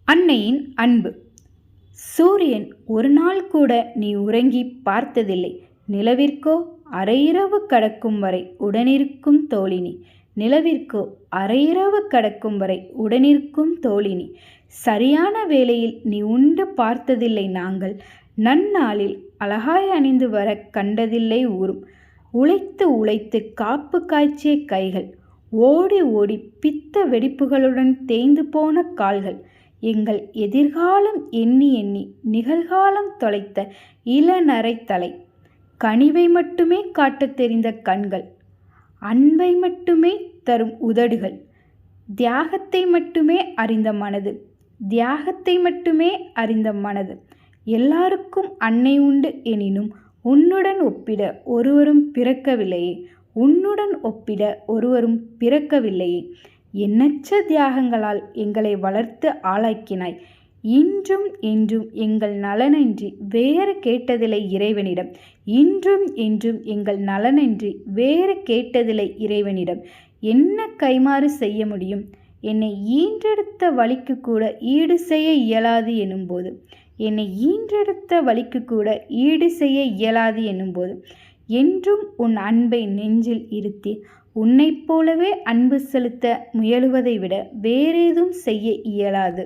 அன்னையின் அன்பு. சூரியன் ஒரு நாள் கூட நீ உறங்கி பார்த்ததில்லை. நிலவிற்கோ அரையிரவு கடக்கும் வரை உடனிருக்கும் தோழினி. நிலவிற்கோ அரையிரவு கடக்கும் வரை உடனிருக்கும் தோழினி. சரியான வேளையில் நீ உண்டு பார்த்ததில்லை நாங்கள். நன்னாளில் அழகாய் அணிந்து வர கண்டதில்லை ஊரும். உழைத்து உழைத்து காப்பு காய்ச்சிய கைகள், ஓடி ஓடி பித்த வெடிப்புகளுடன் தேய்ந்து போன கால்கள், எங்கள் எதிர்காலம் எண்ணி எண்ணி நிகழ்காலம் தொலைத்த இளநரை தலை, கனிவை மட்டுமே காட்டத் தெரிந்த கண்கள், அன்பை மட்டுமே தரும் உதடுகள், தியாகத்தை மட்டுமே அறிந்த மனது, தியாகத்தை மட்டுமே அறிந்த மனது. எல்லாருக்கும் அன்னை உண்டு எனினும் உன்னுடன் ஒப்பிட ஒருவரும் பிறக்கவில்லையே, உன்னுடன் ஒப்பிட ஒருவரும் பிறக்கவில்லையே. எண்ணற்ற தியாகங்களால் எங்களை வளர்த்து ஆளாக்கினாய். இன்றும் என்றும் எங்கள் நலனின்றி வேறு கேட்டதில்லை இறைவனிடம். இன்றும் என்றும் எங்கள் நலனின்றி வேறு கேட்டதில்லை இறைவனிடம். என்ன கைமாறு செய்ய முடியும்? என்னை ஈன்றெடுத்த வழிக்கு கூட ஈடு செய்ய இயலாது எனும்போது, என்னை ஈன்றெடுத்த வழிக்கு கூட ஈடு செய்ய இயலாது எனும்போது, என்றும் உன் அன்பை நெஞ்சில் இருத்தி உன்னைப் போலவே அன்பு செலுத்த முயலுவதை விட வேறேதும் செய்ய இயலாது.